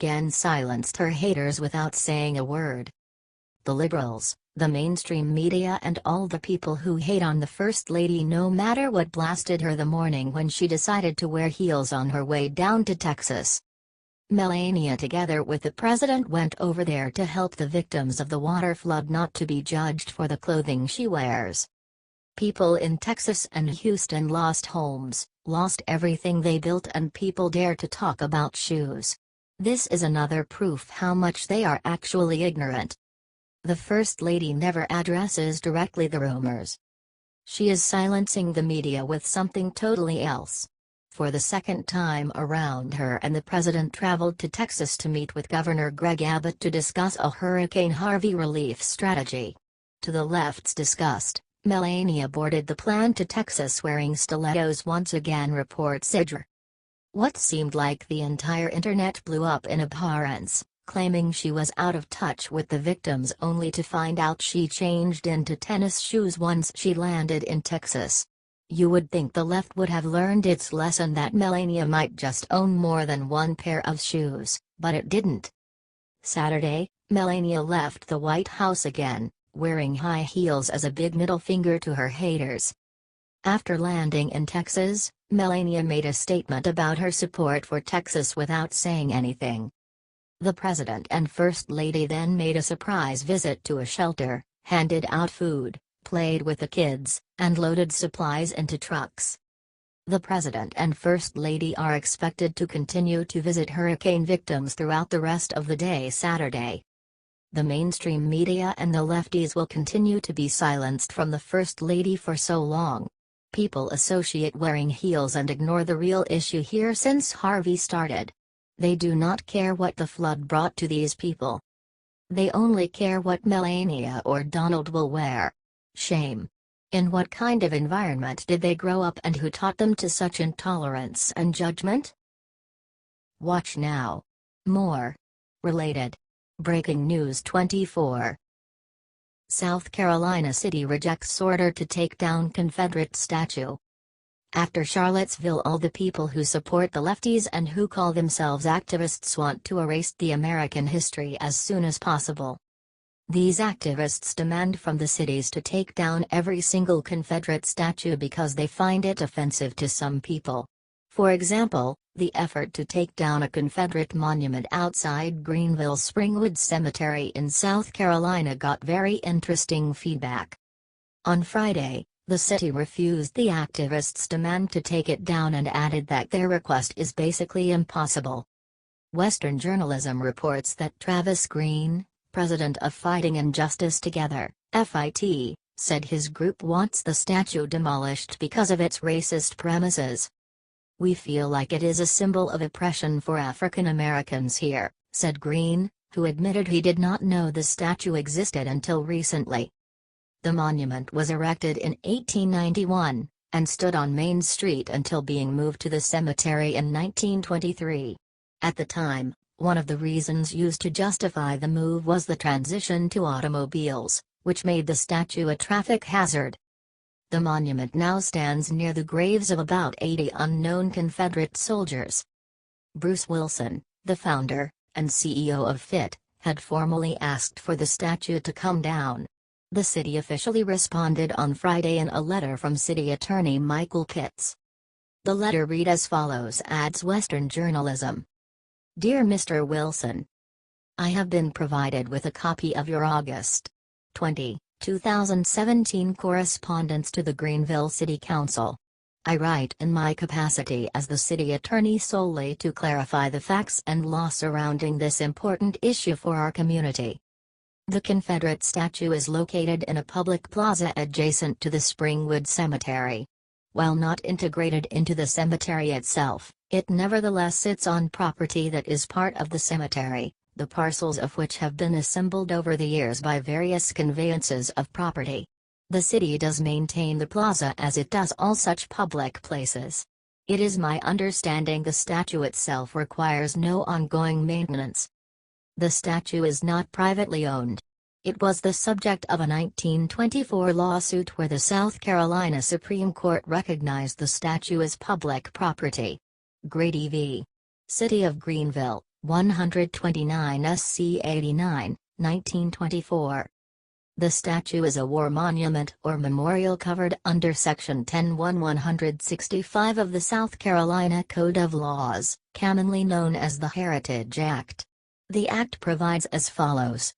again silenced her haters without saying a word. The liberals, the mainstream media and all the people who hate on the First Lady no matter what blasted her the morning when she decided to wear heels on her way down to Texas. Melania together with the president went over there to help the victims of the water flood, not to be judged for the clothing she wears. People in Texas and Houston lost homes, lost everything they built, and people dare to talk about shoes. This is another proof how much they are actually ignorant. The First Lady never addresses directly the rumors. She is silencing the media with something totally else. For the second time around, her and the president traveled to Texas to meet with Governor Greg Abbott to discuss a Hurricane Harvey relief strategy. To the left's disgust, Melania boarded the plane to Texas wearing stilettos once again, reports Idr. What seemed like the entire internet blew up in abhorrence, claiming she was out of touch with the victims, only to find out she changed into tennis shoes once she landed in Texas. You would think the left would have learned its lesson that Melania might just own more than one pair of shoes, but it didn't. Saturday, Melania left the White House again, wearing high heels as a big middle finger to her haters. After landing in Texas, Melania made a statement about her support for Texas without saying anything. The president and First Lady then made a surprise visit to a shelter, handed out food, played with the kids, and loaded supplies into trucks. The president and First Lady are expected to continue to visit hurricane victims throughout the rest of the day Saturday. The mainstream media and the lefties will continue to be silenced from the First Lady for so long. People associate wearing heels and ignore the real issue here since Harvey started. They do not care what the flood brought to these people. They only care what Melania or Donald will wear. Shame. In what kind of environment did they grow up, and who taught them to such intolerance and judgment? Watch now. More. Related. Breaking News 24. South Carolina city rejects order to take down Confederate statue. After Charlottesville, all the people who support the lefties and who call themselves activists want to erase the American history as soon as possible. These activists demand from the cities to take down every single Confederate statue because they find it offensive to some people. For example, the effort to take down a Confederate monument outside Greenville's Springwood Cemetery in South Carolina got very interesting feedback. On Friday, the city refused the activists' demand to take it down and added that their request is basically impossible. Western Journalism reports that Travis Green, president of Fighting Injustice Together, FIT, said his group wants the statue demolished because of its racist premises. "We feel like it is a symbol of oppression for African Americans here," said Green, who admitted he did not know the statue existed until recently. The monument was erected in 1891, and stood on Main Street until being moved to the cemetery in 1923. At the time, one of the reasons used to justify the move was the transition to automobiles, which made the statue a traffic hazard. The monument now stands near the graves of about 80 unknown Confederate soldiers. Bruce Wilson, the founder and CEO of FIT, had formally asked for the statue to come down. The city officially responded on Friday in a letter from City Attorney Michael Pitts. The letter read as follows, adds Western Journalism. Dear Mr. Wilson, I have been provided with a copy of your August 20, 2017 correspondence to the Greenville City Council. I write in my capacity as the city attorney solely to clarify the facts and law surrounding this important issue for our community. The Confederate statue is located in a public plaza adjacent to the Springwood Cemetery. While not integrated into the cemetery itself, it nevertheless sits on property that is part of the cemetery, the parcels of which have been assembled over the years by various conveyances of property. The city does maintain the plaza as it does all such public places. It is my understanding the statue itself requires no ongoing maintenance. The statue is not privately owned. It was the subject of a 1924 lawsuit where the South Carolina Supreme Court recognized the statue as public property. Grady v. City of Greenville, 129 SC 89, 1924. The statue is a war monument or memorial covered under Section 10-165 of the South Carolina Code of Laws, commonly known as the Heritage Act. The Act provides as follows.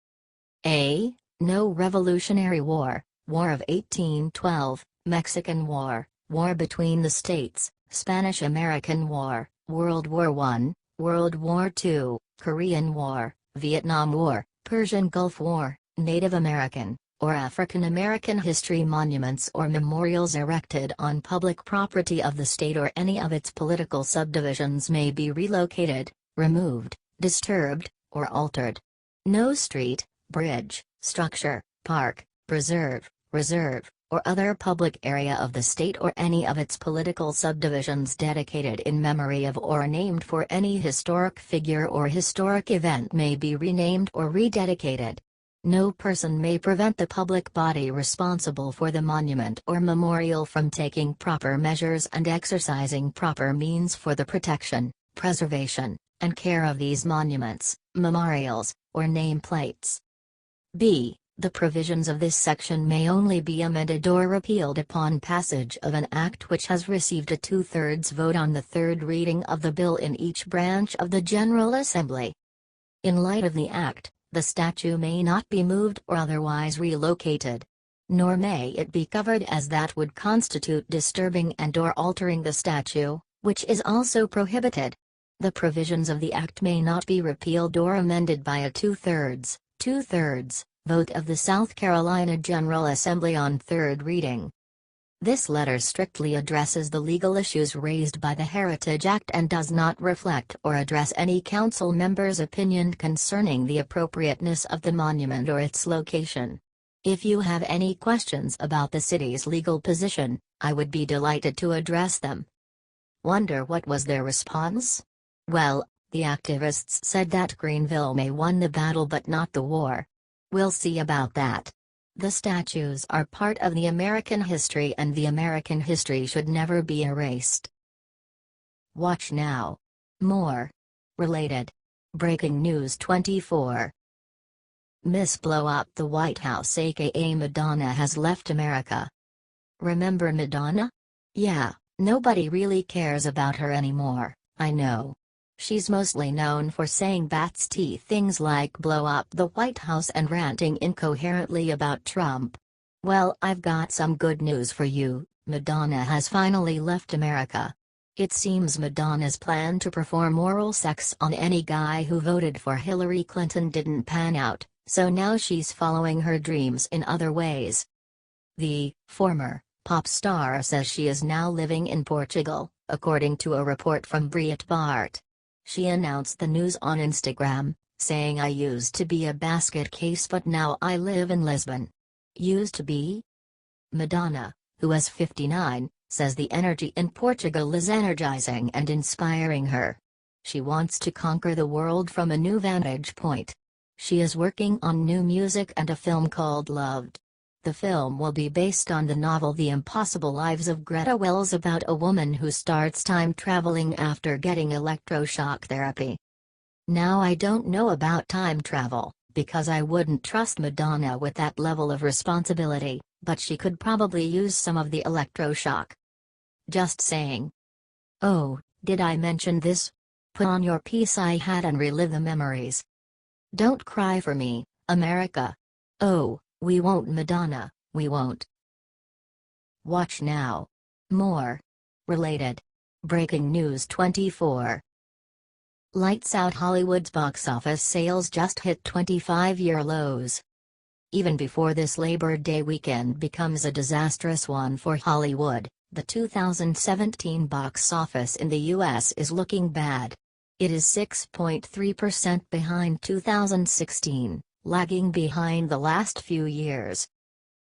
A. No Revolutionary War, War of 1812, Mexican War, War between the States, Spanish-American War, World War I, World War II, Korean War, Vietnam War, Persian Gulf War, Native American, or African American history monuments or memorials erected on public property of the state or any of its political subdivisions may be relocated, removed, disturbed, or altered. No street, bridge, structure, park, preserve, reserve, or other public area of the state or any of its political subdivisions dedicated in memory of or named for any historic figure or historic event may be renamed or rededicated. No person may prevent the public body responsible for the monument or memorial from taking proper measures and exercising proper means for the protection, preservation, and care of these monuments, memorials, or nameplates. B. The provisions of this section may only be amended or repealed upon passage of an act which has received a two-thirds vote on the third reading of the bill in each branch of the General Assembly. In light of the act, the statue may not be moved or otherwise relocated. Nor may it be covered as that would constitute disturbing and/or altering the statue, which is also prohibited. The provisions of the act may not be repealed or amended by a two-thirds vote of the South Carolina General Assembly on third reading. This letter strictly addresses the legal issues raised by the Heritage Act and does not reflect or address any council member's opinion concerning the appropriateness of the monument or its location. If you have any questions about the city's legal position, I would be delighted to address them. Wonder what was their response? Well, the activists said that Greenville may won the battle but not the war. We'll see about that. The statues are part of the American history and the American history should never be erased. Watch now. More. Related. Breaking News 24. Miss Blow Up the White House aka Madonna has left America. Remember Madonna? Yeah, nobody really cares about her anymore, I know. She's mostly known for saying Bats T things like blow up the White House and ranting incoherently about Trump. Well, I've got some good news for you, Madonna has finally left America. It seems Madonna's plan to perform oral sex on any guy who voted for Hillary Clinton didn't pan out, so now she's following her dreams in other ways. The former pop star says she is now living in Portugal, according to a report from Breitbart. She announced the news on Instagram, saying I used to be a basket case but now I live in Lisbon. Used to be? Madonna, who is 59, says the energy in Portugal is energizing and inspiring her. She wants to conquer the world from a new vantage point. She is working on new music and a film called Loved. The film will be based on the novel The Impossible Lives of Greta Wells about a woman who starts time traveling after getting electroshock therapy. Now I don't know about time travel, because I wouldn't trust Madonna with that level of responsibility, but she could probably use some of the electroshock. Just saying. Oh, did I mention this? Put on your peace-eye hat and relive the memories. Don't cry for me, America. Oh. We won't Madonna, we won't. Watch now. More. Related. Breaking News 24. Lights Out Hollywood's box office sales just hit 25-year lows. Even before this Labor Day weekend becomes a disastrous one for Hollywood, the 2017 box office in the U.S. is looking bad. It is 6.3% behind 2016. Lagging behind the last few years.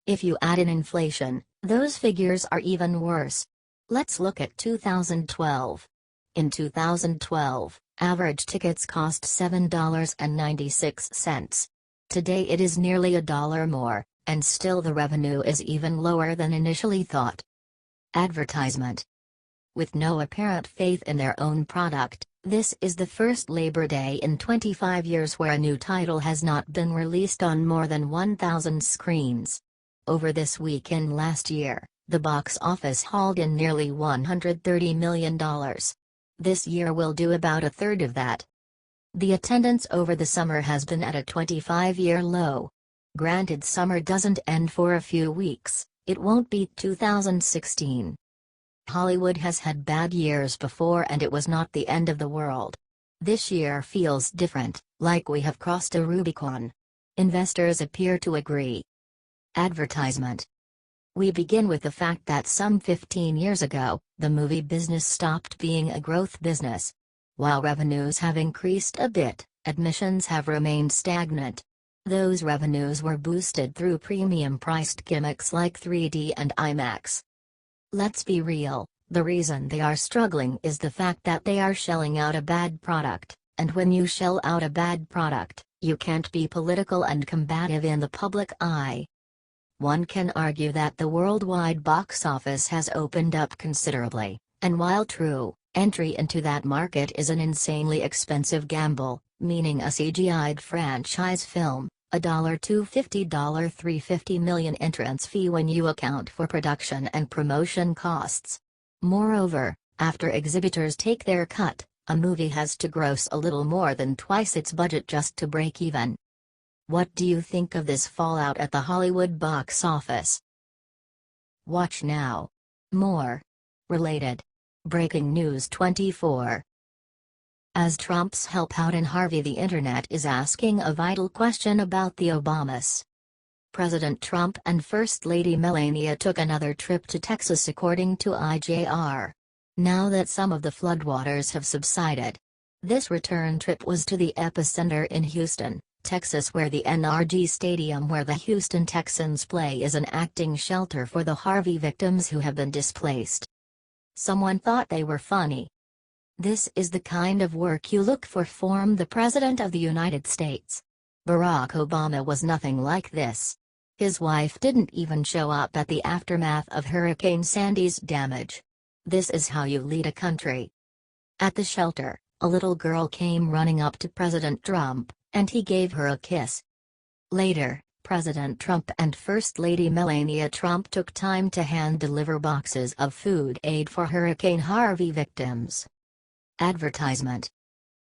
If you add in inflation, those figures are even worse. Let's look at 2012. In 2012, average tickets cost $7.96. Today it is nearly $1 more, and still the revenue is even lower than initially thought. Advertisement. With no apparent faith in their own product, This is the first Labor Day in 25 years where a new title has not been released on more than 1,000 screens. Over this weekend last year, the box office hauled in nearly $130 million. This year will do about a third of that. The attendance over the summer has been at a 25-year low. Granted, summer doesn't end for a few weeks, it won't beat 2016. Hollywood has had bad years before and it was not the end of the world. This year feels different, like we have crossed a Rubicon. Investors appear to agree. Advertisement. We begin with the fact that some 15 years ago, the movie business stopped being a growth business. While revenues have increased a bit, admissions have remained stagnant. Those revenues were boosted through premium-priced gimmicks like 3D and IMAX. Let's be real, the reason they are struggling is the fact that they are shelling out a bad product, and when you shell out a bad product, you can't be political and combative in the public eye. One can argue that the worldwide box office has opened up considerably, and while true, entry into that market is an insanely expensive gamble, meaning a CGI'd franchise film, $250 $350 million entrance fee when you account for production and promotion costs. Moreover, after exhibitors take their cut, a movie has to gross a little more than twice its budget just to break even. What do you think of this fallout at the Hollywood box office? Watch now. More. Related. Breaking News 24. As Trump's help out in Harvey, the internet is asking a vital question about the Obamas. President Trump and First Lady Melania took another trip to Texas according to IJR. Now that some of the floodwaters have subsided. This return trip was to the epicenter in Houston, Texas, where the NRG Stadium where the Houston Texans play is an acting shelter for the Harvey victims who have been displaced. Someone thought they were funny. This is the kind of work you look for from the President of the United States. Barack Obama was nothing like this. His wife didn't even show up at the aftermath of Hurricane Sandy's damage. This is how you lead a country. At the shelter, a little girl came running up to President Trump, and he gave her a kiss. Later, President Trump and First Lady Melania Trump took time to hand-deliver boxes of food aid for Hurricane Harvey victims. Advertisement.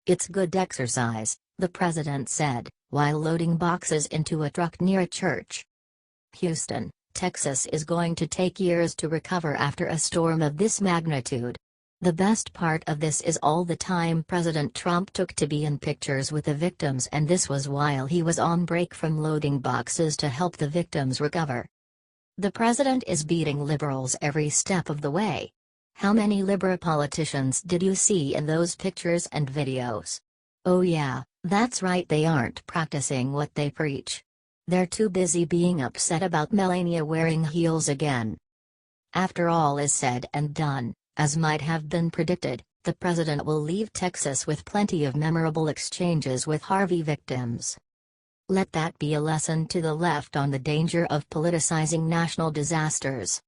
It's good exercise, the president said, while loading boxes into a truck near a church. Houston, Texas is going to take years to recover after a storm of this magnitude. The best part of this is all the time President Trump took to be in pictures with the victims, and this was while he was on break from loading boxes to help the victims recover. The president is beating liberals every step of the way. How many liberal politicians did you see in those pictures and videos? Oh yeah, that's right, they aren't practicing what they preach. They're too busy being upset about Melania wearing heels again. After all is said and done, as might have been predicted, the president will leave Texas with plenty of memorable exchanges with Harvey victims. Let that be a lesson to the left on the danger of politicizing national disasters.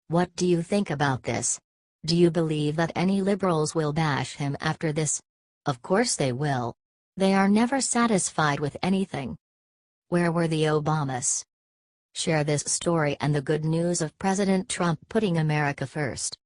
What do you think about this? Do you believe that any liberals will bash him after this? Of course they will. They are never satisfied with anything. Where were the Obamas? Share this story and the good news of President Trump putting America first.